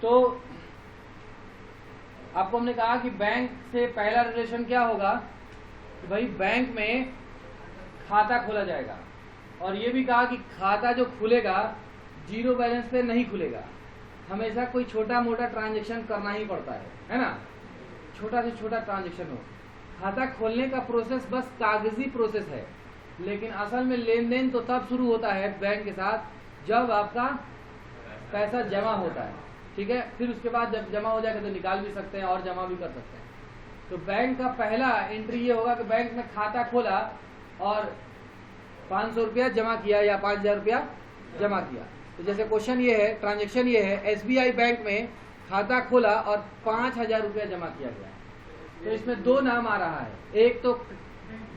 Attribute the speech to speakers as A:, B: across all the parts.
A: तो आपको हमने कहा कि बैंक से पहला रिलेशन क्या होगा कि भाई बैंक में खाता खोला जाएगा, और ये भी कहा कि खाता जो खुलेगा जीरो बैलेंस पे नहीं खुलेगा, हमेशा कोई छोटा मोटा ट्रांजैक्शन करना ही पड़ता है ना, छोटा से छोटा ट्रांजैक्शन हो। खाता खोलने का प्रोसेस बस कागजी प्रोसेस है, लेकिन असल में लेन देन तो तब शुरू होता है बैंक के साथ जब आपका पैसा जमा होता है, ठीक है। फिर उसके बाद जब जमा हो जाएगा तो निकाल भी सकते हैं और जमा भी कर सकते हैं। तो बैंक का पहला एंट्री ये होगा कि बैंक में खाता खोला और 500 रुपया जमा किया या 5000 रुपया जमा किया। तो जैसे क्वेश्चन ये है, ट्रांजेक्शन ये है, SBI बैंक में खाता खोला और 5000 रुपया जमा किया गया। तो इसमें दो नाम आ रहा है, एक तो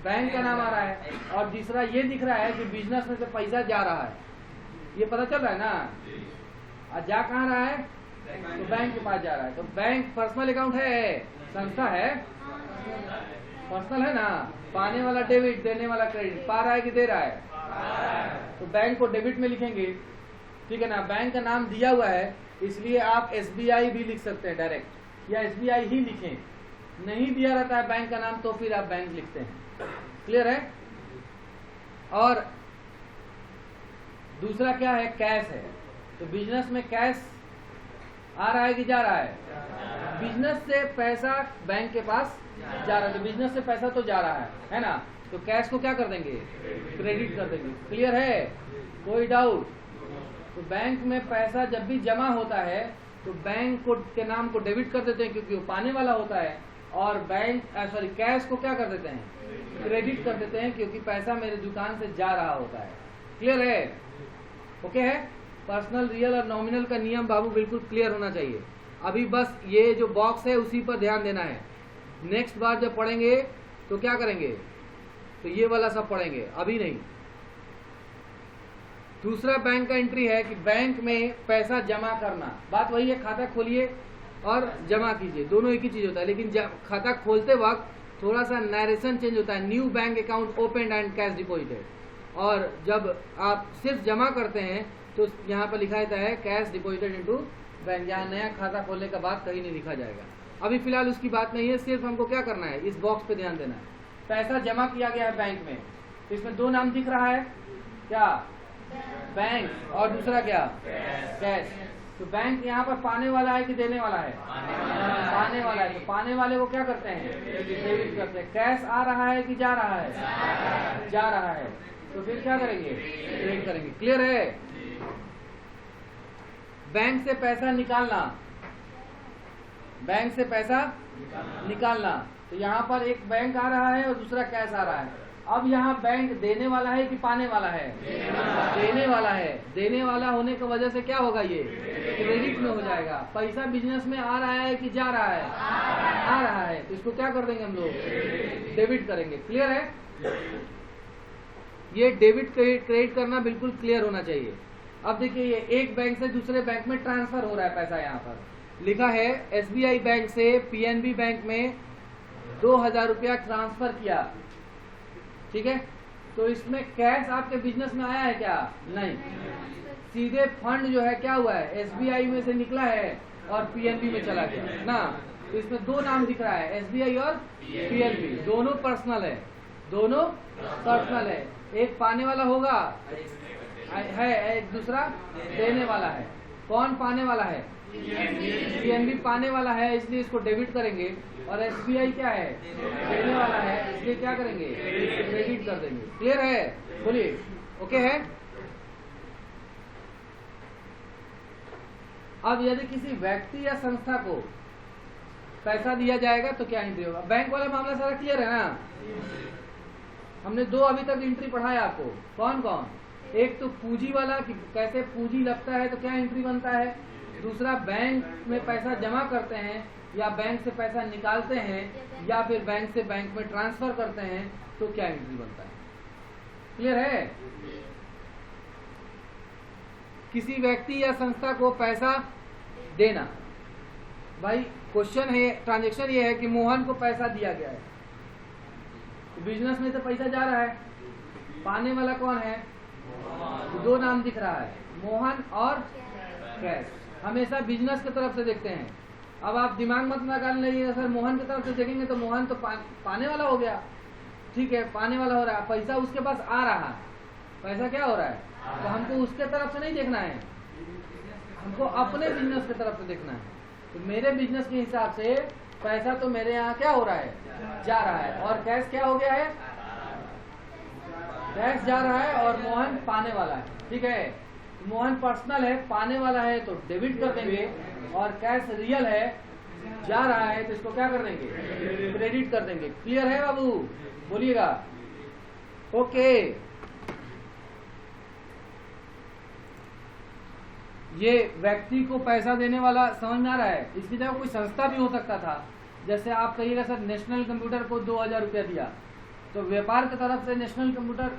A: बैंक का नाम आ रहा है और दूसरा ये दिख रहा है कि बिजनेस में से पैसा जा रहा है। ये पता चल रहा है ना, और जा कहाँ रहा है, तो बैंक के पास जा रहा है। तो बैंक पर्सनल अकाउंट है, संस्था है, पर्सनल है ना। पाने वाला डेबिट, देने वाला क्रेडिट, पा रहा है कि दे रहा है, तो बैंक को डेबिट में लिखेंगे, ठीक है ना। बैंक का नाम दिया हुआ है इसलिए आप SBI भी लिख सकते हैं डायरेक्ट, या SBI ही लिखें। नहीं दिया रहता है बैंक का नाम तो फिर आप बैंक लिखते हैं। क्लियर है। और दूसरा क्या है, कैश है। तो बिजनेस में कैश आ रहा है कि जा रहा है, बिजनेस से पैसा बैंक के पास जा रहा है, तो बिजनेस से पैसा तो जा रहा है ना। तो कैश को क्या कर देंगे, क्रेडिट कर देंगे। क्लियर है, कोई डाउट। तो बैंक में पैसा जब भी जमा होता है तो बैंक को के नाम को डेबिट कर देते हैं क्योंकि वो पाने वाला होता है, और बैंक कैश को क्या कर देते हैं, क्रेडिट कर देते हैं क्योंकि पैसा मेरे दुकान से जा रहा होता है। क्लियर है, ओके है। पर्सनल, रियल और नॉमिनल का नियम बाबू बिल्कुल क्लियर होना चाहिए। अभी बस ये जो बॉक्स है उसी पर ध्यान देना है। नेक्स्ट बार जब पढ़ेंगे तो क्या करेंगे, तो ये वाला सब पढ़ेंगे, अभी नहीं। दूसरा बैंक का एंट्री है कि बैंक में पैसा जमा करना। बात वही है, खाता खोलिए और जमा कीजिए, दोनों एक ही चीज होता है। लेकिन खाता खोलते वक्त थोड़ा सा नरेशन चेंज होता है, new bank account open and cash deposited. और जब आप सिर्फ जमा करते हैं तो यहाँ पर लिखा रहता है कैश डिपॉजिटेड इनटू बैंक। यहाँ नया खाता खोलने का बात कहीं नहीं लिखा जाएगा। अभी फिलहाल उसकी बात नहीं है, सिर्फ हमको क्या करना है, इस बॉक्स पे ध्यान देना है। पैसा जमा किया गया है बैंक में, तो इसमें दो नाम दिख रहा है, क्या, बैंक, और दूसरा क्या, कैश। तो बैंक यहाँ पर पाने वाला है कि देने वाला है, पाने वाला है। तो पाने वाले को क्या करते हैं, डेबिट करते हैं। कैश आ रहा है कि जा रहा है, जा रहा है, तो फिर क्या करेंगे, क्रेडिट करेंगे। क्लियर है। बैंक से पैसा निकालना, बैंक से पैसा निकालना। तो यहाँ पर एक बैंक आ रहा है और दूसरा कैश आ रहा है। अब यहाँ बैंक देने वाला है कि पाने वाला है, देने वाला है। देने वाला होने की वजह से क्या होगा, ये क्रेडिट में हो जाएगा। पैसा बिजनेस में आ रहा है कि जा रहा है, आ रहा है, तो इसको क्या कर देंगे हम लोग, डेबिट करेंगे। क्लियर है। ये डेबिट क्रेडिट करना बिल्कुल क्लियर होना चाहिए। अब देखिए, ये एक बैंक से दूसरे बैंक में ट्रांसफर हो रहा है पैसा। यहाँ पर लिखा है SBI बैंक से PNB बैंक में 2000 रुपया ट्रांसफर किया, ठीक है। तो इसमें कैश आपके बिजनेस में आया है क्या, नहीं, सीधे फंड जो है क्या हुआ है, SBI में से निकला है और PNB में चला गया ना। तो इसमें दो नाम दिख रहा है, SBI और PNB, दोनों पर्सनल है, दोनों पर्सनल है। एक पाने वाला होगा है, एक दूसरा देने वाला है। कौन पाने वाला है, PNB पाने वाला है, इसलिए इसको डेबिट करेंगे। और SBI क्या है, देने वाला है, इसलिए क्या करेंगे, क्रेडिट कर देंगे। क्लियर है, बोलिए, ओके है। अब यदि किसी व्यक्ति या संस्था को पैसा दिया जाएगा तो क्या एंट्री होगा। बैंक वाला मामला सारा क्लियर है ना। हमने दो अभी तक एंट्री पढ़ाया आपको, कौन कौन। एक तो पूंजी वाला कि कैसे पूंजी लगता है तो क्या एंट्री बनता है। दूसरा बैंक में पैसा जमा करते हैं या बैंक से पैसा निकालते हैं या फिर बैंक से बैंक में ट्रांसफर करते हैं तो क्या एंट्री बनता है। क्लियर है। किसी व्यक्ति या संस्था को पैसा देना, भाई क्वेश्चन है, ट्रांजैक्शन ये है कि मोहन को पैसा दिया गया है, तो बिजनेस में तो पैसा जा रहा है, पाने वाला कौन है, तो दो नाम दिख रहा है, मोहन और कैश। हमेशा बिजनेस की तरफ से देखते हैं। अब आप दिमाग मत निकाल लीजिए सर मोहन की तरफ से देखेंगे तो मोहन तो पाने वाला हो गया, ठीक है, पाने वाला हो रहा है, पैसा उसके पास आ रहा है, पैसा क्या हो रहा है, तो हमको उसके तरफ से नहीं देखना है, हमको अपने बिजनेस की तरफ से देखना है। तो मेरे बिजनेस के हिसाब से पैसा तो मेरे यहाँ क्या हो रहा है, जा रहा है, और कैश क्या हो गया है, कैश जा रहा है और मोहन पाने वाला है, ठीक है। मोहन पर्सनल है, पाने वाला है तो डेबिट कर देंगे, और कैश रियल है, जा रहा है तो इसको क्या कर देंगे, क्रेडिट कर देंगे। क्लियर है बाबू, बोलिएगा ओके। ये व्यक्ति को पैसा देने वाला समझ में आ रहा है। इसकी जगह कोई संस्था भी हो सकता था, जैसे आप कहिएगा सर नेशनल कंप्यूटर को 2000 रुपया दिया, तो व्यापार की तरफ से नेशनल कंप्यूटर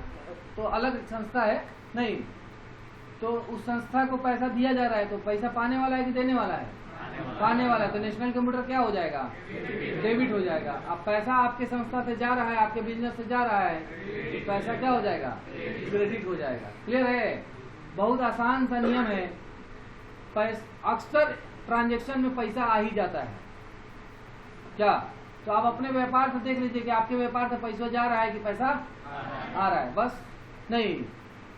A: तो अलग संस्था है नहीं, तो उस संस्था को पैसा दिया जा रहा है, तो पैसा पाने वाला है कि देने वाला है, पाने वाला है, तो नेशनल कंप्यूटर क्या हो जाएगा, डेबिट हो जाएगा। अब पैसा आपके संस्था से जा रहा है, आपके बिजनेस से जा रहा है, तो पैसा क्या हो जाएगा, क्रेडिट हो जाएगा। क्लियर है, बहुत आसान सा नियम है। अक्सर ट्रांजेक्शन में पैसा आ ही जाता है क्या, तो आप अपने व्यापार से देख लीजिए कि आपके व्यापार से पैसा जा रहा है कि पैसा आ रहा है, बस नहीं,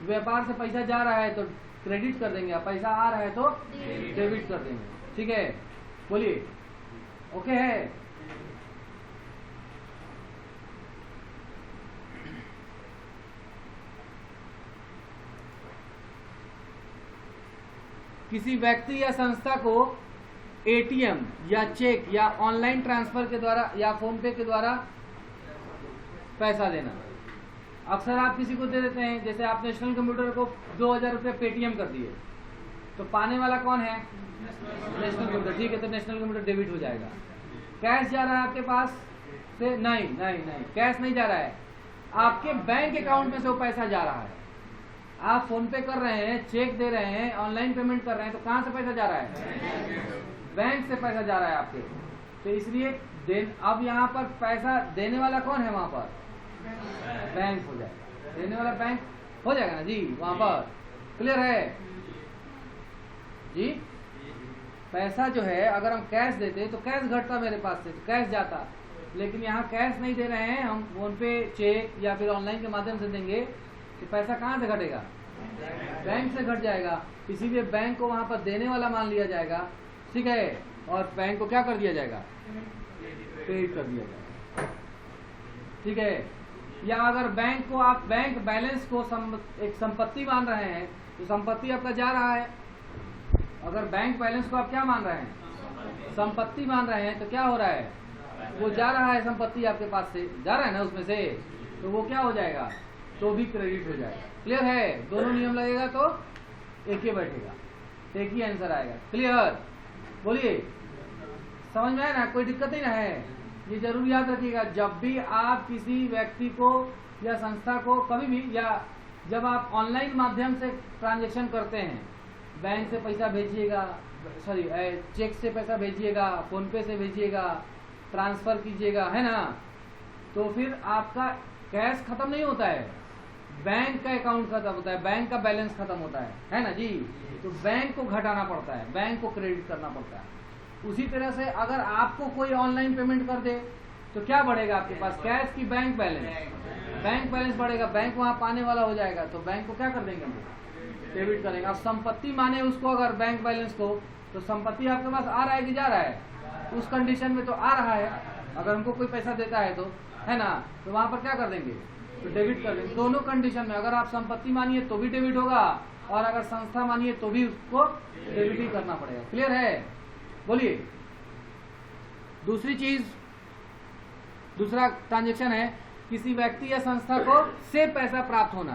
A: व्यापार से पैसा जा रहा है तो क्रेडिट कर देंगे, पैसा आ रहा है तो डेबिट कर देंगे, ठीक है। बोलिए ओके है। किसी व्यक्ति या संस्था को एटीएम या चेक या ऑनलाइन ट्रांसफर के द्वारा या फोन पे के द्वारा पैसा देना। अक्सर आप किसी को दे देते हैं, जैसे आप नेशनल कंप्यूटर को 2000 रुपये पेटीएम कर दिए, तो पाने वाला कौन है, नेशनल कंप्यूटर, ठीक है, तो नेशनल कंप्यूटर डेबिट हो जाएगा। कैश जा रहा है आपके पास से, नहीं नहीं नहीं, कैश नहीं जा रहा है, आपके बैंक अकाउंट में से वो पैसा जा रहा है। आप फोन पे कर रहे हैं, चेक दे रहे हैं, ऑनलाइन पेमेंट कर रहे हैं, तो कहाँ से पैसा जा रहा है, बैंक से पैसा जा रहा है आपके। तो इसलिए अब यहाँ पर पैसा देने वाला कौन है, वहां पर बैंक हो जाएगा, देने वाला बैंक हो जाएगा ना जी वहां पर। क्लियर है जी। पैसा जो है अगर हम कैश देते तो कैश घटता मेरे पास से, तो कैश जाता, लेकिन यहाँ कैश नहीं दे रहे हैं, हम फोन पे, चेक या फिर ऑनलाइन के माध्यम से देंगे, तो पैसा कहाँ से घटेगा, बैंक से घट जाएगा। इसीलिए बैंक को वहां पर देने वाला मान लिया जाएगा, ठीक है, और बैंक को क्या कर दिया जाएगा, क्रेडिट कर दिया जाएगा, ठीक है। या अगर बैंक को आप बैंक बैलेंस को एक संपत्ति मान रहे हैं, तो संपत्ति आपका जा रहा है, अगर बैंक बैलेंस को आप क्या मान रहे हैं, संपत्ति मान रहे हैं, तो क्या हो रहा है, वो जा रहा है, संपत्ति आपके पास से जा रहा है ना उसमें से, तो वो क्या हो जाएगा, तो भी क्रेडिट हो जाएगा। क्लियर है, दोनों नियम लगेगा तो एक ही बैठेगा, एक ही आंसर आएगा। क्लियर, बोलिए समझ में आया ना, कोई दिक्कत ही ना है। ये जरूर याद रखिएगा, जब भी आप किसी व्यक्ति को या संस्था को कभी भी, या जब आप ऑनलाइन माध्यम से ट्रांजैक्शन करते हैं, बैंक से पैसा भेजिएगा, सॉरी चेक से पैसा भेजिएगा, फोन पे से भेजिएगा, ट्रांसफर कीजिएगा, है ना, तो फिर आपका कैश खत्म नहीं होता है, बैंक का अकाउंट खत्म होता है, बैंक का बैलेंस खत्म होता है ना जी। तो बैंक को घटाना पड़ता है, बैंक को क्रेडिट करना पड़ता है। उसी तरह से अगर आपको कोई ऑनलाइन पेमेंट कर दे तो क्या बढ़ेगा आपके पास, कैश की बैंक बैलेंस, बैंक बैलेंस बढ़ेगा, बैंक वहां पाने वाला हो जाएगा, तो बैंक को क्या कर देंगे हम, डेबिट करेंगे। अब संपत्ति माने उसको अगर बैंक बैलेंस को, तो संपत्ति आपके पास आ रहा है कि जा रहा है, उस कंडीशन में तो आ रहा है, अगर हमको कोई पैसा देता है तो, है ना, तो वहां पर क्या कर देंगे, तो डेबिट कर देंगे। दोनों कंडीशन में, अगर आप संपत्ति मानिए तो भी डेबिट होगा, और अगर संस्था मानिए तो भी उसको डेबिट ही करना पड़ेगा। क्लियर है, बोलिए। दूसरी चीज, दूसरा ट्रांजेक्शन है किसी व्यक्ति या संस्था को से पैसा प्राप्त होना।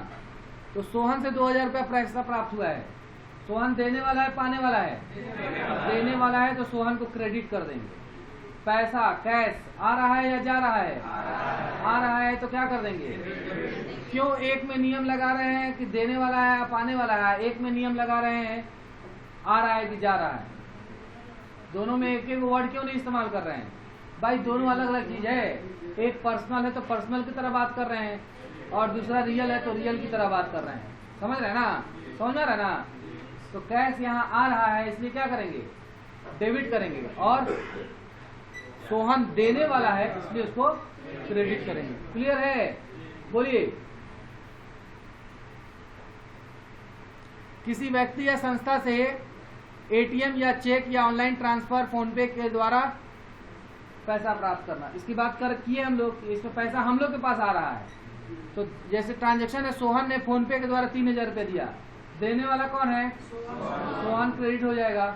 A: तो सोहन से 2000 रुपया पैसा प्राप्त हुआ है, सोहन देने वाला है पाने वाला है, देने वाला है तो सोहन को क्रेडिट कर देंगे। पैसा कैश आ रहा है या जा रहा है, आ रहा है तो क्या कर देंगे, क्यों एक में नियम लगा रहे हैं कि देने वाला है या पाने वाला है, एक में नियम लगा रहे हैं आ रहा है कि जा रहा है, दोनों में एक एक वर्ड क्यों नहीं इस्तेमाल कर रहे हैं भाई, दोनों अलग अलग चीज है। एक पर्सनल है तो पर्सनल की तरह बात कर रहे हैं, और दूसरा रियल है तो रियल की तरह बात कर रहे हैं। समझ रहे हैं ना, समझ रहे हैं ना, तो कैश यहाँ आ रहा है, इसलिए क्या करेंगे, डेबिट करेंगे। और सोहन देने वाला है, इसलिए उसको क्रेडिट करेंगे। क्लियर है? बोलिए। किसी व्यक्ति या संस्था से एटीएम या चेक या ऑनलाइन ट्रांसफर फोन पे के द्वारा पैसा प्राप्त करना, इसकी बात किए हम लोग, इसमें पैसा हम लोग के पास आ रहा है। तो जैसे ट्रांजैक्शन है, सोहन ने फोन पे के द्वारा 3000 रुपये दिया, देने वाला कौन है, सोहन, क्रेडिट हो जाएगा।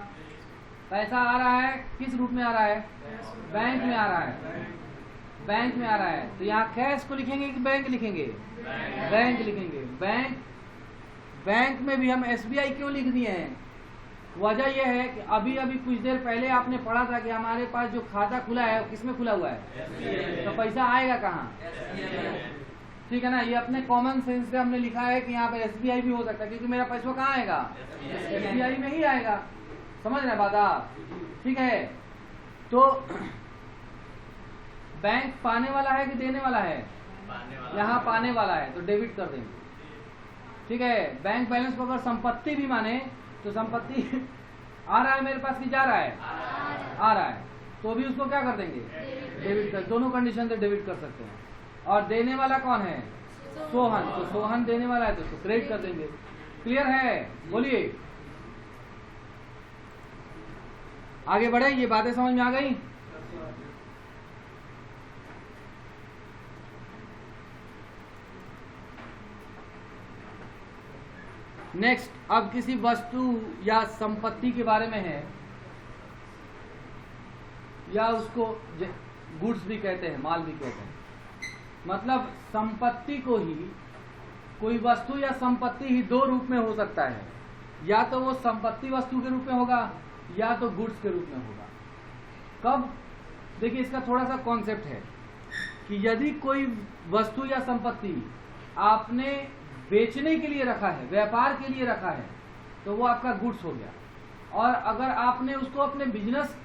A: पैसा आ रहा है, किस रूप में आ रहा है, बैंक में आ रहा है, बैंक में आ रहा है। तो यहाँ कैश को लिखेंगे कि बैंक लिखेंगे, बैंक लिखेंगे। बैंक में भी हम एसबीआई क्यों लिख दिए हैं, वजह यह है कि अभी कुछ देर पहले आपने पढ़ा था कि हमारे पास जो खाता खुला है किसमें खुला हुआ है, तो पैसा आएगा कहाँ, ठीक है ना। ये अपने कॉमन सेंस से हमने लिखा है कि यहाँ पे एसबीआई भी हो सकता है, क्योंकि मेरा पैसा कहाँ आएगा, एसबीआई में ही आएगा। समझ रहे बात आप, ठीक है। तो बैंक पाने वाला है कि देने वाला है, यहाँ पाने वाला है, तो डेबिट कर देंगे, ठीक है। बैंक बैलेंस को अगर संपत्ति भी माने तो संपत्ति आ रहा है मेरे पास कि जा रहा है, आ रहा है, तो भी उसको क्या कर देंगे, डेबिट कर। दोनों कंडीशन से डेबिट कर सकते हैं। और देने वाला कौन है, सोहन, तो सोहन देने वाला है तो उसको क्रेडिट कर देंगे। क्लियर है? बोलिए। आगे बढ़े, ये बातें समझ में आ गई? नेक्स्ट, अब किसी वस्तु या संपत्ति के बारे में है, या उसको गुड्स भी कहते हैं, माल भी कहते हैं। मतलब संपत्ति को ही, कोई वस्तु या संपत्ति ही दो रूप में हो सकता है, या तो वो संपत्ति वस्तु के रूप में होगा या तो गुड्स के रूप में होगा। कब? देखिए, इसका थोड़ा सा कॉन्सेप्ट है कि यदि कोई वस्तु या संपत्ति आपने बेचने के लिए रखा है, व्यापार के लिए रखा है, तो वो आपका गुड्स हो गया। और अगर आपने उसको अपने बिजनेस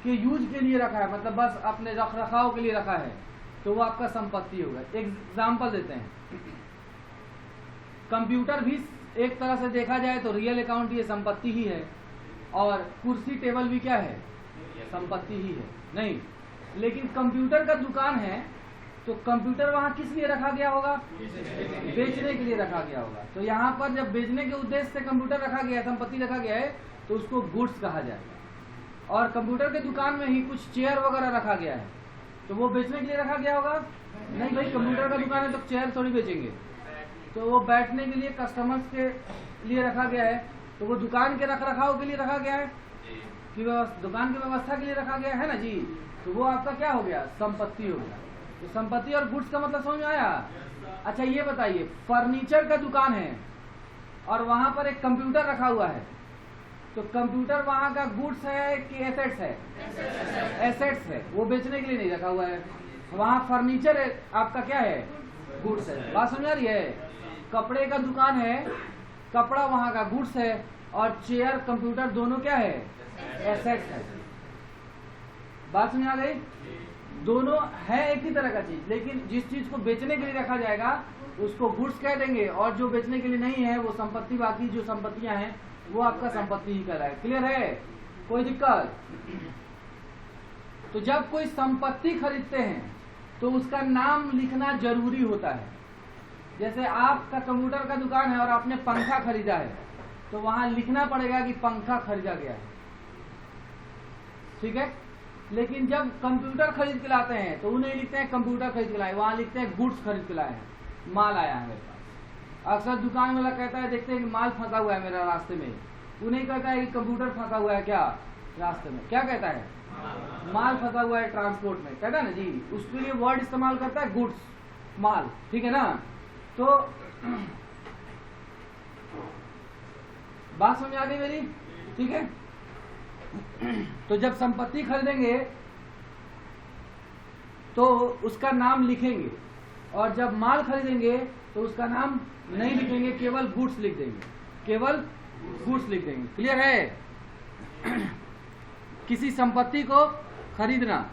A: के यूज के लिए रखा है, मतलब बस अपने रख रखाव के लिए रखा है, तो वो आपका संपत्ति होगा। एग्जाम्पल देते हैं, कंप्यूटर भी एक तरह से देखा जाए तो रियल अकाउंट ये संपत्ति ही है, और कुर्सी टेबल भी क्या है, संपत्ति ही है, नहीं। लेकिन कंप्यूटर का दुकान है तो कंप्यूटर वहां किस लिए रखा गया होगा, बेचने के लिए रखा गया होगा। तो यहाँ पर जब बेचने के उद्देश्य से कंप्यूटर रखा गया है, संपत्ति रखा गया है, तो उसको गुड्स कहा जाएगा। और कंप्यूटर के दुकान में ही कुछ चेयर वगैरह रखा गया है, तो वो बेचने के लिए रखा गया होगा, नहीं भाई, कंप्यूटर का दुकान है तो चेयर थोड़ी बेचेंगे, तो वो बैठने के लिए, कस्टमर्स के लिए रखा गया है। तो वो दुकान के रख रखाव के लिए रखा गया है कि दुकान की व्यवस्था के लिए रखा गया है ना जी, तो वो आपका क्या हो गया, संपत्ति हो गया। तो संपत्ति और गुड्स का मतलब समझ में आया? अच्छा ये बताइए, फर्नीचर का दुकान है और वहां पर एक कंप्यूटर रखा हुआ है, तो कंप्यूटर वहां का गुड्स है कि एसेट्स है? एसेट्स है, वो बेचने के लिए नहीं रखा हुआ है। वहां फर्नीचर है, आपका क्या है, गुड्स है। बात समझ आ रही है? कपड़े का दुकान है, कपड़ा वहां का गुड्स है, और चेयर कंप्यूटर दोनों क्या है, एसेट्स है। बात समझ आ गई? दोनों है एक ही तरह का चीज, लेकिन जिस चीज को बेचने के लिए रखा जाएगा उसको गुड्स कह देंगे, और जो बेचने के लिए नहीं है वो संपत्ति, बाकी जो संपत्तियां हैं वो आपका संपत्ति ही कहलाएगा। क्लियर है? कोई दिक्कत? तो जब कोई संपत्ति खरीदते हैं तो उसका नाम लिखना जरूरी होता है। जैसे आपका कंप्यूटर का दुकान है और आपने पंखा खरीदा है, तो वहां लिखना पड़ेगा कि पंखा खरीदा गया है, ठीक है। लेकिन जब कंप्यूटर खरीद के लाते हैं तो उन्हें लिखते हैं कंप्यूटर खरीद के लाए, वहां लिखते हैं गुड्स खरीद के लाए हैं, माल आया है मेरे पास। अक्सर दुकान वाला कहता है, देखते हैं कि माल फंसा हुआ है मेरा रास्ते में, उन्हें कहता है कि कंप्यूटर फंसा हुआ है क्या रास्ते में, क्या कहता है, माल फंसा हुआ है ट्रांसपोर्ट में, कहता है ना जी, उसके लिए वर्ड इस्तेमाल करता है गुड्स, माल, ठीक है ना। तो बात समझ आ गई मेरी? ठीक है। तो जब संपत्ति खरीदेंगे तो उसका नाम लिखेंगे, और जब माल खरीदेंगे तो उसका नाम नहीं लिखेंगे, केवल गुड्स लिख देंगे, केवल गुड्स लिख देंगे। क्लियर है? किसी संपत्ति को खरीदना,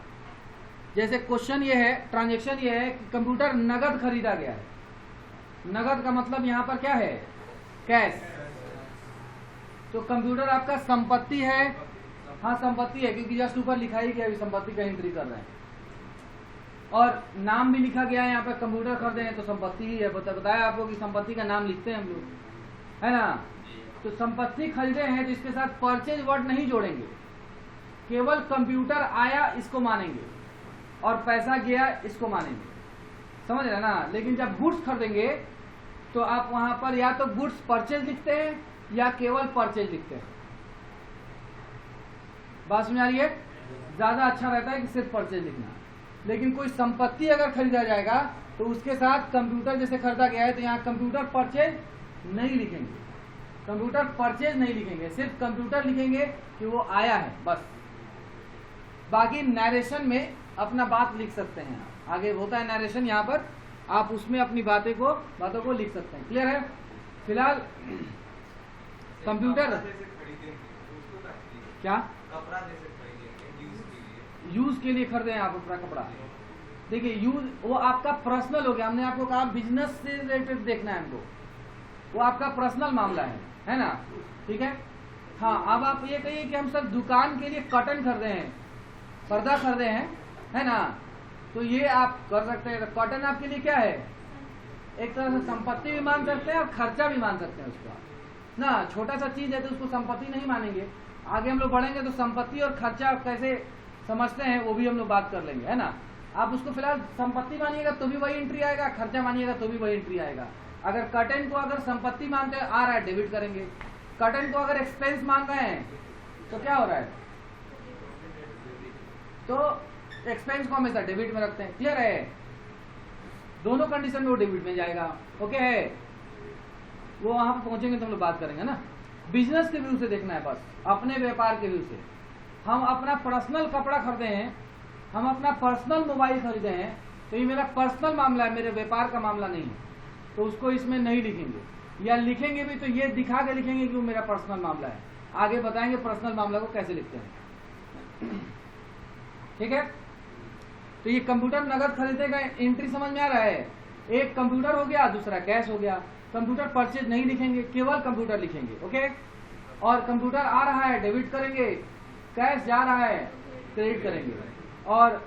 A: जैसे क्वेश्चन ये है, ट्रांजैक्शन ये है कि कंप्यूटर नगद खरीदा गया है। नगद का मतलब यहाँ पर क्या है, कैश, तो कंप्यूटर आपका संपत्ति है, हाँ संपत्ति है, क्योंकि जस्ट ऊपर लिखा ही गया संपत्ति का एंट्री कर रहे हैं, और नाम भी लिखा गया है यहाँ पे, कंप्यूटर खरीदे हैं तो संपत्ति ही है। बताया आपको कि संपत्ति का नाम लिखते हैं हम लोग, है ना। तो संपत्ति खरीदे हैं तो इसके साथ परचेज वर्ड नहीं जोड़ेंगे, केवल कंप्यूटर आया इसको मानेंगे और पैसा गया इसको मानेंगे, समझ रहे ना। लेकिन जब गुड्स खरीदेंगे तो आप वहां पर या तो गुड्स परचेज लिखते हैं या केवल परचेज लिखते हैं। बात समझ आ रही है? ज्यादा अच्छा रहता है कि सिर्फ परचेज लिखना। लेकिन कोई संपत्ति अगर खरीदा जाएगा तो उसके साथ कंप्यूटर जैसे खरीदा गया है तो यहाँ कंप्यूटर परचेज नहीं लिखेंगे, कंप्यूटर परचेज नहीं लिखेंगे, सिर्फ कंप्यूटर लिखेंगे कि वो आया है बस। बाकी नरेशन में अपना बात लिख सकते हैं, आगे होता है नरेशन, यहाँ पर आप उसमें अपनी बातों को लिख सकते हैं। क्लियर है? फिलहाल कंप्यूटर क्या
B: कपड़ा जैसे खरीदेंगे
A: यूज के लिए खरीदे हैं आप अपना कपड़ा, देखिए यूज वो आपका पर्सनल हो गया। हमने आपको कहा बिजनेस से रिलेटेड देखना है हमको, वो आपका पर्सनल मामला है ना, ठीक है। हाँ, अब आप ये कहिए कि हम सब दुकान के लिए कर्टन खरीदे हैं, पर्दा खरीदे हैं, है ना, तो ये आप कर सकते हैं। कर्टन आपके लिए क्या है, एक तरह से संपत्ति भी मान सकते हैं और खर्चा भी मान सकते हैं उसका ना। छोटा सा चीज है तो उसको संपत्ति नहीं मानेंगे, आगे हम लोग बढ़ेंगे तो संपत्ति और खर्चा कैसे समझते हैं वो भी हम लोग बात कर लेंगे, है ना। आप उसको फिलहाल संपत्ति मानिएगा तो भी वही एंट्री आएगा, खर्चा मानिएगा तो भी वही एंट्री आएगा। अगर कर्टन को अगर संपत्ति मानते हैं, आ रहा है डेबिट करेंगे। कर्टन को अगर एक्सपेंस मान रहे हैं तो क्या हो रहा है, तो एक्सपेंस को हमेशा डेबिट में रखते हैं। क्लियर है? दोनों कंडीशन में वो डेबिट में जाएगा। ओके है, वो वहां पर पहुंचेंगे तो हम लोग बात करेंगे ना। बिजनेस के व्यू से देखना है बस, अपने व्यापार के व्यू से। हम अपना पर्सनल कपड़ा खरीदे हैं, हम अपना पर्सनल मोबाइल खरीदे हैं, तो ये मेरा पर्सनल मामला है, मेरे व्यापार का मामला नहीं है, तो उसको इसमें नहीं लिखेंगे, या लिखेंगे भी तो ये दिखा के लिखेंगे कि वो मेरा पर्सनल मामला है। आगे बताएंगे पर्सनल मामला को कैसे लिखते हैं, ठीक है। तो ये कंप्यूटर नगद खरीदे का एंट्री समझ में आ रहा है। एक कंप्यूटर हो गया, दूसरा कैश हो गया। कंप्यूटर परचेज नहीं लिखेंगे, केवल कंप्यूटर लिखेंगे, ओके। और कंप्यूटर आ रहा है डेबिट करेंगे, कैश जा रहा है क्रेडिट करेंगे। और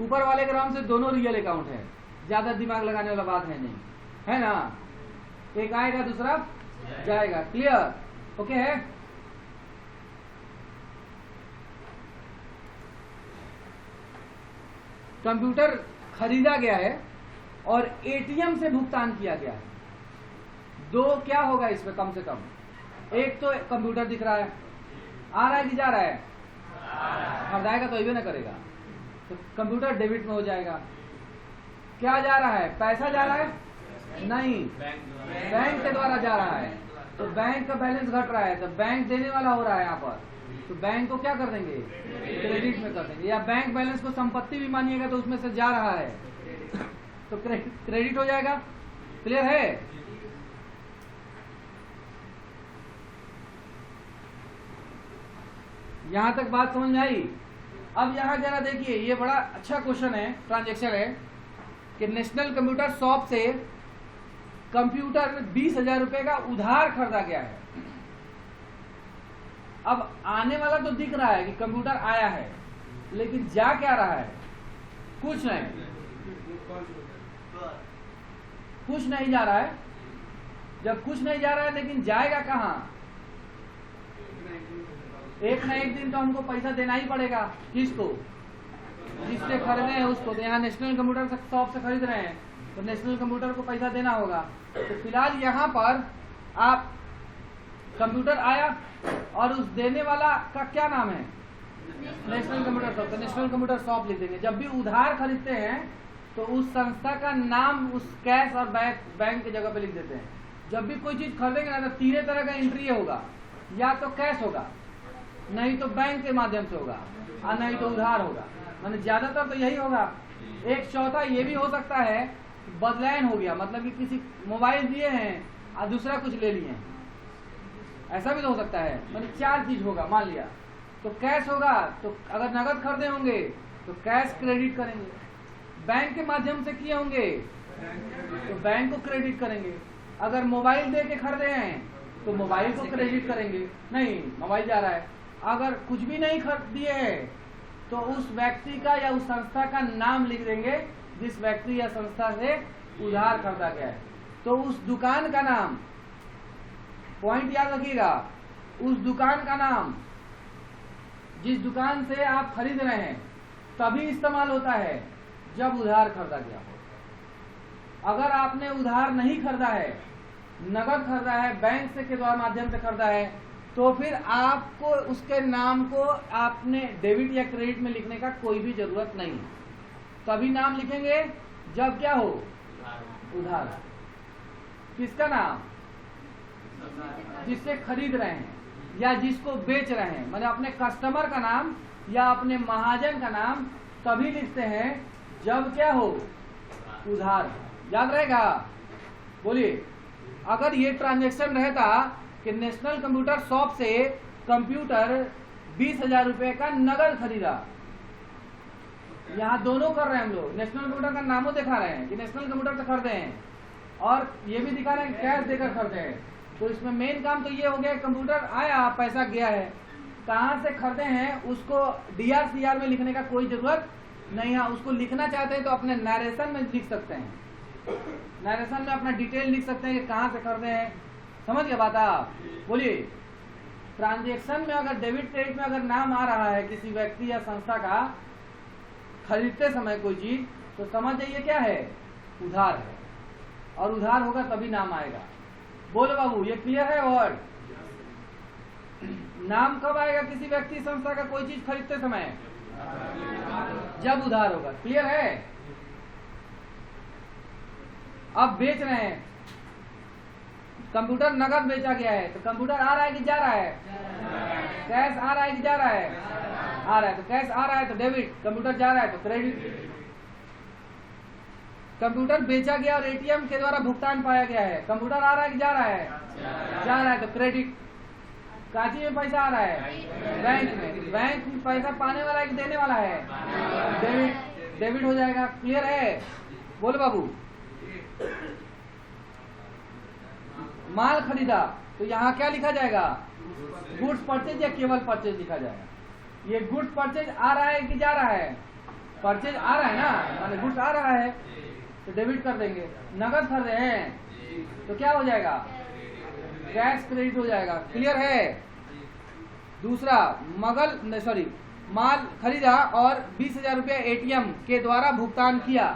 A: ऊपर वाले ग्राम से दोनों रियल अकाउंट है, ज्यादा दिमाग लगाने वाला बात है नहीं, है ना। एक आएगा दूसरा जाएगा। क्लियर? ओके है। कंप्यूटर खरीदा गया है और एटीएम से भुगतान किया गया है, दो क्या होगा इसमें कम से कम। एक तो कंप्यूटर दिख रहा है, आ रहा है कि जा रहा है, खरीदाएगा तो ये ना करेगा, तो कंप्यूटर डेबिट में हो जाएगा। क्या जा रहा है, पैसा जा रहा है, नहीं बैंक के द्वारा जा रहा है, तो बैंक का बैलेंस घट रहा है, तो बैंक देने वाला हो रहा है यहाँ पर, तो बैंक को क्या कर देंगे, क्रेडिट में कर देंगे। या बैंक बैलेंस को संपत्ति भी मानिएगा तो उसमें से जा रहा है तो क्रेडिट हो जाएगा। क्लियर है? यहां तक बात समझ में आई? अब यहां जरा देखिए, ये बड़ा अच्छा क्वेश्चन है, ट्रांजैक्शन है कि नेशनल कंप्यूटर शॉप से कंप्यूटर 20,000 रुपए का उधार खरीदा गया है। अब आने वाला तो दिख रहा है कि कंप्यूटर आया है, लेकिन जा क्या रहा है, कुछ नहीं, कुछ नहीं जा रहा है। जब कुछ नहीं जा रहा है, लेकिन जाएगा कहाँ, एक ना एक दिन तो हमको पैसा देना ही पड़ेगा। किसको, जिससे खरीदे हैं उसको। तो यहाँ नेशनल कंप्यूटर शॉप से खरीद रहे हैं तो नेशनल कंप्यूटर को पैसा देना होगा। तो फिलहाल यहाँ पर आप कंप्यूटर आया और उस देने वाला का क्या नाम है, नेशनल कंप्यूटर शॉप। तो नेशनल कंप्यूटर शॉप लिख देंगे। जब भी उधार खरीदते हैं तो उस संस्था का नाम उस कैश और बैंक की जगह पे लिख देते हैं। जब भी कोई चीज खरीदेंगे ना तो तीन तरह का एंट्री होगा, या तो कैश होगा, नहीं तो बैंक के माध्यम से होगा, और नहीं तो उधार होगा। माने ज्यादातर तो यही होगा। एक चौथा ये भी हो सकता है बदलायन हो गया, मतलब कि किसी मोबाइल दिए हैं और दूसरा कुछ ले लिए हैं, ऐसा भी तो हो सकता है। मतलब चार चीज होगा मान लिया। तो कैश होगा, तो अगर नगद खरीदे होंगे तो कैश क्रेडिट करेंगे, बैंक के माध्यम से किए होंगे तो बैंक को क्रेडिट करेंगे, अगर मोबाइल दे के खरीदे हैं तो मोबाइल को क्रेडिट करेंगे, नहीं मोबाइल जा रहा है। अगर कुछ भी नहीं खरीद दिए हैं तो उस व्यक्ति का या उस संस्था का नाम लिख देंगे जिस व्यक्ति या संस्था से उधार खरीदा गया है। तो उस दुकान का नाम, पॉइंट याद रखिएगा, उस दुकान का नाम जिस दुकान से आप खरीद रहे हैं तभी इस्तेमाल होता है जब उधार खरीदा गया हो। अगर आपने उधार नहीं खरीदा है, नगद खरीदा है, बैंक से के द्वारा माध्यम से खरीदा है, तो फिर आपको उसके नाम को आपने डेबिट या क्रेडिट में लिखने का कोई भी जरूरत नहीं है। तभी नाम लिखेंगे जब क्या हो, उधार। किसका नाम? जिससे खरीद रहे हैं या जिसको बेच रहे हैं, मतलब अपने कस्टमर का नाम या अपने महाजन का नाम तभी लिखते हैं जब क्या हो, उधार। याद रहेगा? बोलिए। अगर ये ट्रांजैक्शन रहता कि नेशनल कंप्यूटर शॉप से कंप्यूटर 20,000 रुपए का नगद खरीदा, यहाँ दोनों कर रहे हैं हम लोग, नेशनल कंप्यूटर का नामों दिखा रहे हैं कि नेशनल कंप्यूटर से खरीदे हैं और ये भी दिखा रहे हैं कैश देकर खरीदे हैं, तो इसमें मेन काम तो ये हो गया कंप्यूटर आया, पैसा गया है, कहाँ से खरीदे हैं उसको DRCR में लिखने का कोई जरूरत नहीं है। उसको लिखना चाहते हैं तो अपने नरेशन में लिख सकते हैं, नरेशन में अपना डिटेल लिख सकते हैं कि कहाँ से खरीदे हैं। समझ गए बात आप? बोलिए। ट्रांजैक्शन में अगर डेबिट क्रेडिट में अगर नाम आ रहा है किसी व्यक्ति या संस्था का खरीदते समय कोई चीज, तो समझ जाइए क्या है, उधार है, और उधार होगा तभी नाम आएगा। बोलो बाबू, ये क्लियर है? वर्ड नाम कब आएगा किसी व्यक्ति संस्था का कोई चीज खरीदते समय? जब उधार होगा। क्लियर है? अब बेच रहे हैं, कंप्यूटर नगद बेचा गया है, तो कंप्यूटर आ रहा है कि जा रहा है? कैश आ रहा है कि जा रहा है? आ रहा है। तो कैश आ रहा है तो डेबिट, कंप्यूटर जा रहा है तो क्रेडिट। कंप्यूटर बेचा गया और ATM के द्वारा भुगतान पाया गया है, कंप्यूटर आ रहा है कि जा रहा है? जा रहा है तो क्रेडिट। काची में पैसा आ रहा है? बैंक में। बैंक में पैसा पाने वाला है कि देने वाला है? डेबिट। डेबिट हो जाएगा। क्लियर है? बोलो बाबू। माल खरीदा तो यहाँ क्या लिखा जाएगा? गुड्स परचेज या केवल परचेज लिखा जाएगा। ये गुड्स परचेज आ रहा है कि जा रहा है? परचेज आ रहा है ना, माने गुड्स आ रहा है तो डेबिट कर देंगे। नगद खरीदे हैं तो क्या हो जाएगा? कैश क्रेडिट हो जाएगा। क्लियर है? दूसरा, माल खरीदा और 20,000 रुपया ATM के द्वारा भुगतान किया,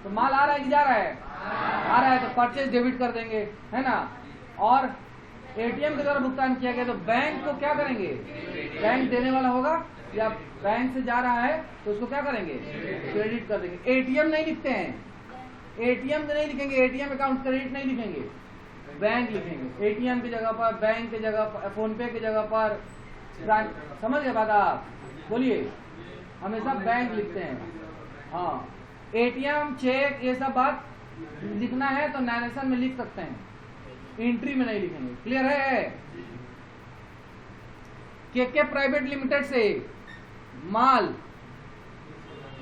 A: तो माल आ रहा है कि जा रहा है? आ रहा है तो परचेज डेबिट कर देंगे, है ना। और ATM के द्वारा भुगतान किया गया तो बैंक को क्या करेंगे? बैंक देने वाला होगा या बैंक से जा रहा है तो उसको क्या करेंगे? क्रेडिट कर देंगे। ATM नहीं लिखते हैं, ATM नहीं लिखेंगे, ATM अकाउंट क्रेडिट नहीं लिखेंगे, बैंक लिखेंगे। ATM की जगह पर, बैंक की जगह पर, फोन पे की जगह पर। समझ गए बात आप? बोलिए। हमेशा बैंक लिखते हैं। हाँ, ATM, चेक, ये सब बात लिखना है तो नरेशन में लिख सकते हैं, एंट्री में नहीं लिखेंगे। क्लियर है? KK प्राइवेट लिमिटेड से माल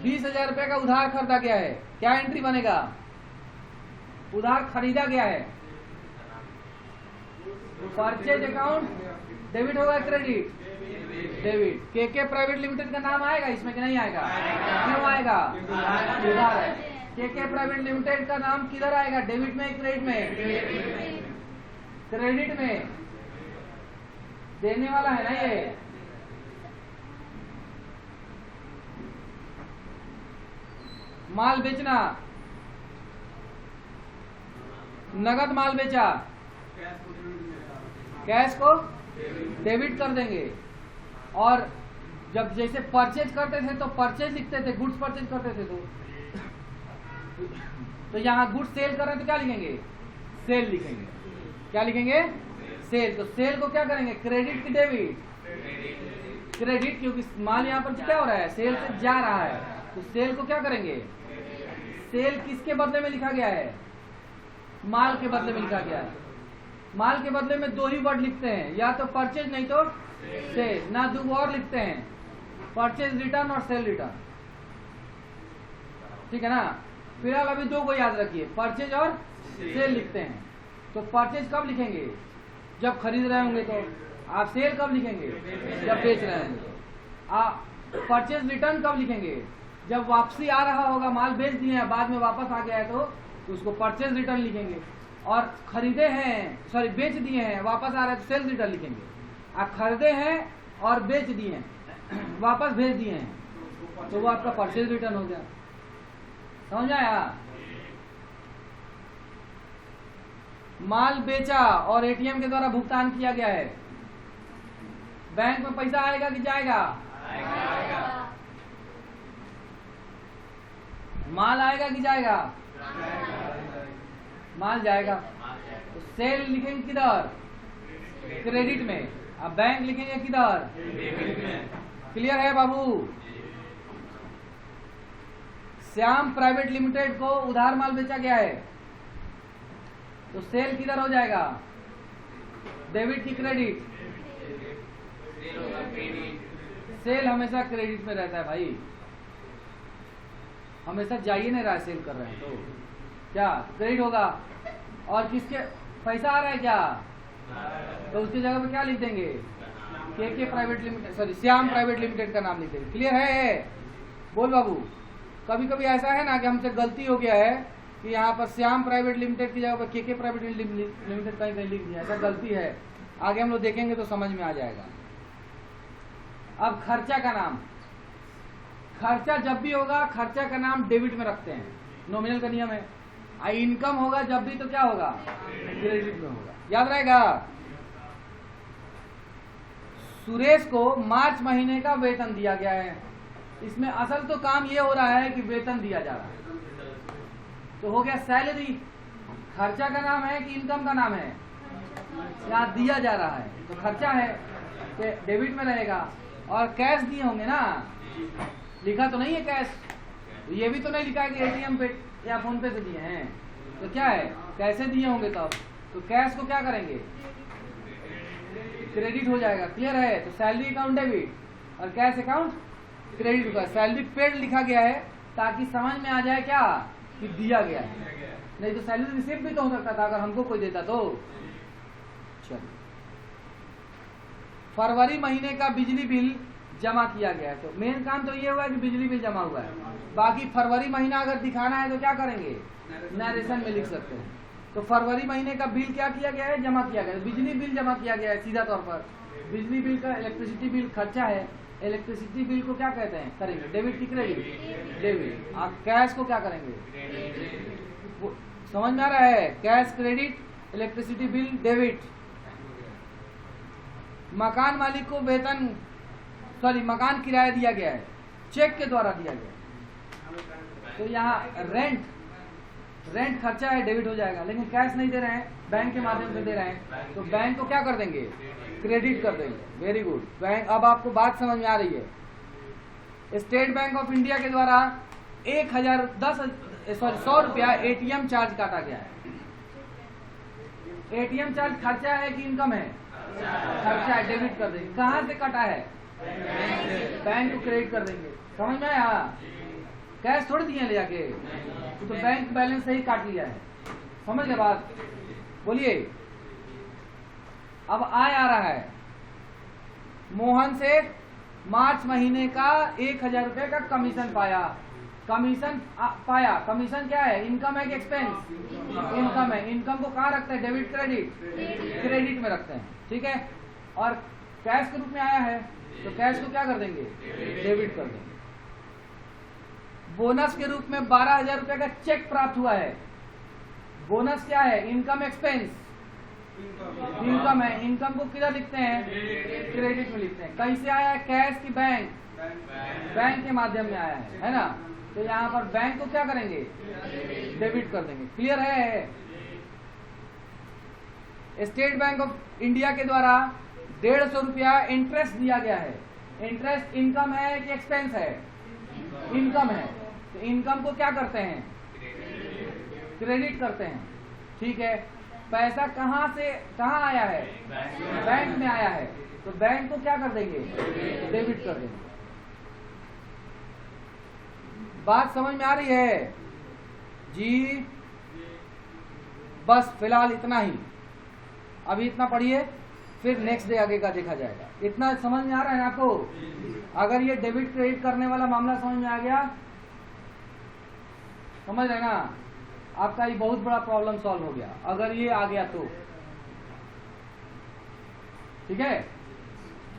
A: 20,000 रुपए का उधार खरीदा गया है, क्या एंट्री बनेगा? उधार खरीदा गया है, परचेज अकाउंट डेबिट होगा, credit? Debit. KK private limited का नाम आएगा इसमें कि नहीं आएगा? क्यों आएगा? उधार है। KK प्राइवेट लिमिटेड का नाम किधर आएगा? डेबिट में, क्रेडिट में? क्रेडिट में। देने वाला है ना ये। माल बेचना, नगद माल बेचा, कैश को डेबिट कर देंगे। और जब जैसे परचेज करते थे तो परचेज लिखते थे, गुड्स परचेज करते थे तो यहाँ गुड्स सेल कर रहे हैं तो क्या लिखेंगे? सेल लिखेंगे। क्या लिखेंगे? सेल। तो सेल को क्या करेंगे? क्रेडिट की डेबिट? क्रेडिट, क्योंकि माल यहाँ पर क्या हो रहा है? सेल से जा रहा है, तो सेल को क्या करेंगे? सेल किसके बदले में लिखा गया है? माल के बदले में लिखा गया है। माल के बदले में दो ही वर्ड लिखते हैं, या तो परचेज नहीं तो सेल, ना दो और लिखते हैं, परचेज रिटर्न और सेल रिटर्न। ठीक है ना? फिलहाल अभी दो को याद रखिए, परचेज और सेल लिखते हैं। तो परचेज कब लिखेंगे? जब खरीद रहे होंगे तो। आप सेल कब लिखेंगे? जब बेच रहे होंगे तो। आप परचेज रिटर्न कब लिखेंगे? जब वापसी आ रहा होगा, माल बेच दिए हैं, बाद में वापस आ गया है तो उसको परचेज रिटर्न लिखेंगे। और खरीदे हैं, सॉरी बेच दिए हैं, वापस आ रहा है तो सेल्स रिटर्न लिखेंगे। आप खरीदे हैं और बेच दिए हैं, वापस भेज दिए हैं, तो वो आपका परचेज रिटर्न हो गया। समझ आया? माल बेचा और एटीएम के द्वारा भुगतान किया गया है, बैंक में पैसा आएगा कि जाएगा?
B: आएगा।
A: माल आएगा कि जाएगा? माल जाएगा। तो सेल लिखेंगे किधर? क्रेडिट में। अब बैंक लिखेंगे किधर? क्लियर है बाबू? श्याम प्राइवेट लिमिटेड को उधार माल बेचा गया है, तो सेल किधर हो जाएगा? डेबिट की क्रेडिट? सेल हमेशा क्रेडिट में रहता है भाई, हमेशा जाइए नहीं रहा, सेल कर रहे हैं तो क्या क्रेडिट होगा। और किसके पैसा आ रहा है क्या? तो उसकी जगह पे क्या लिख देंगे? के private limited, sorry Shyam private limited का नाम लिख देंगे। क्लियर है? बोल बाबू। कभी कभी ऐसा है ना कि हमसे गलती हो गया है कि यहाँ पर श्याम प्राइवेट लिमिटेड की जगह पर के प्राइवेट लिमिटेड कहीं कहीं लिख दिया, ऐसा गलती है। आगे हम लोग देखेंगे तो समझ में आ जाएगा। अब खर्चा का नाम, खर्चा जब भी होगा खर्चा का नाम डेबिट में रखते हैं, नॉमिनल का नियम है। इनकम होगा जब भी तो क्या होगा? क्रेडिट में होगा, याद रहेगा। सुरेश को मार्च महीने का वेतन दिया गया है। इसमें असल तो काम ये हो रहा है कि वेतन दिया जा रहा है, तो हो गया सैलरी। खर्चा का नाम है कि इनकम का नाम है? यहाँ दिया जा रहा है तो खर्चा है, तो डेबिट में रहेगा। और कैश दिए होंगे ना, लिखा तो नहीं है कैश, तो ये भी तो नहीं लिखा है कि एटीएम पे या फोन पे से दिए हैं, तो क्या है? कैसे दिए होंगे तब, तो कैश को क्या करेंगे? क्रेडिट हो जाएगा। क्लियर है? तो सैलरी अकाउंट डेबिट और कैश अकाउंट क्रेडिट होगा। सैलरी पेड लिखा गया है ताकि समझ में आ जाए क्या कि दिया गया है, नहीं तो सैलरी रिसीव भी तो हो सकता था अगर हमको कोई देता तो। चलिए, फरवरी महीने का बिजली बिल जमा किया गया है, तो मेन काम तो ये हुआ है कि बिजली बिल जमा हुआ है। बाकी फरवरी महीना अगर दिखाना है तो क्या करेंगे? नरेशन में लिख सकते हैं। तो फरवरी महीने का बिल क्या किया गया है? जमा किया गया है। बिजली बिल जमा किया गया है सीधा तौर पर। बिजली बिल का इलेक्ट्रिसिटी बिल खर्चा है, इलेक्ट्रिसिटी बिल को क्या कहते हैं? करेंगे डेबिट की क्रेडिट? डेबिट। आप कैश को क्या करेंगे? समझ में आ रहा है? Cash credit, electricity bill debit. मकान मालिक को वेतन, सॉरी मकान किराया दिया गया है, चेक के द्वारा दिया गया, तो यहाँ रेंट खर्चा है, डेबिट हो जाएगा। लेकिन कैश नहीं दे रहे हैं, बैंक के माध्यम से दे रहे हैं, तो बैंक को क्या कर देंगे? क्रेडिट कर देंगे। Very good. बैंक, अब आपको बात समझ में आ रही है। स्टेट बैंक ऑफ इंडिया के द्वारा 1,000 रुपया एटीएम चार्ज काटा गया है। एटीएम चार्ज खर्चा है कि इनकम है? खर्चा है, डेबिट कर देंगे। कहाँ से कटा है? बैंक को क्रेडिट कर देंगे। समझ में आया? कैश थोड़ी दिए ले जाके, तो बैंक बैलेंस से ही काट लिया है। समझ गए बात? बोलिए। अब आय आ रहा है, मोहन से मार्च महीने का 1,000 रुपए का कमीशन पाया। कमीशन पाया, कमीशन क्या है? इनकम है कि एक्सपेंस? इनकम है। इनकम को कहाँ रखते हैं? Debit credit? क्रेडिट में रखते हैं, ठीक है। और कैश के रूप में आया है, तो कैश को क्या कर देंगे? डेबिट कर देंगे। बोनस के रूप में 12,000 रुपए का चेक प्राप्त हुआ है। बोनस क्या है? Income expense? इनकम है। इनकम को किधर लिखते हैं? क्रेडिट में लिखते हैं। कैसे आया है? कैश की बैंक? बैंक के माध्यम में आया है ना। तो यहाँ पर बैंक को क्या करेंगे? डेबिट कर देंगे। क्लियर है? स्टेट बैंक ऑफ इंडिया के द्वारा 150 रुपया इंटरेस्ट दिया गया है। इंटरेस्ट इनकम है कि एक्सपेंस है? इनकम है। तो इनकम को क्या करते हैं? क्रेडिट करते हैं, ठीक है। पैसा कहाँ से कहाँ आया है? बैंक में आया है, तो बैंक को क्या कर देंगे? डेबिट कर देंगे। बात समझ में आ रही है जी? बस फिलहाल इतना ही। अभी इतना पढ़िए, फिर नेक्स्ट डे आगे का देखा जाएगा। इतना समझ में आ रहा है ना आपको? अगर ये डेबिट क्रेडिट करने वाला मामला समझ में आ गया, समझ रहे ना, आपका ये बहुत बड़ा प्रॉब्लम सॉल्व हो गया अगर ये आ गया तो। ठीक है,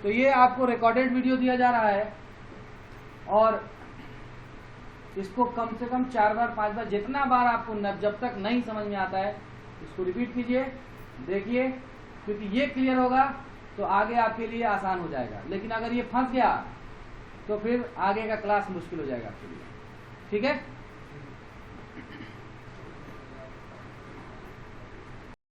A: तो ये आपको रिकॉर्डेड वीडियो दिया जा रहा है और इसको कम से कम 4 बार 5 बार, जितना बार आपको जब तक नहीं समझ में आता है इसको रिपीट कीजिए, देखिए, क्योंकि ये क्लियर होगा तो आगे आपके लिए आसान हो जाएगा। लेकिन अगर ये फंस गया तो फिर आगे का क्लास मुश्किल हो जाएगा आपके लिए। ठीक है।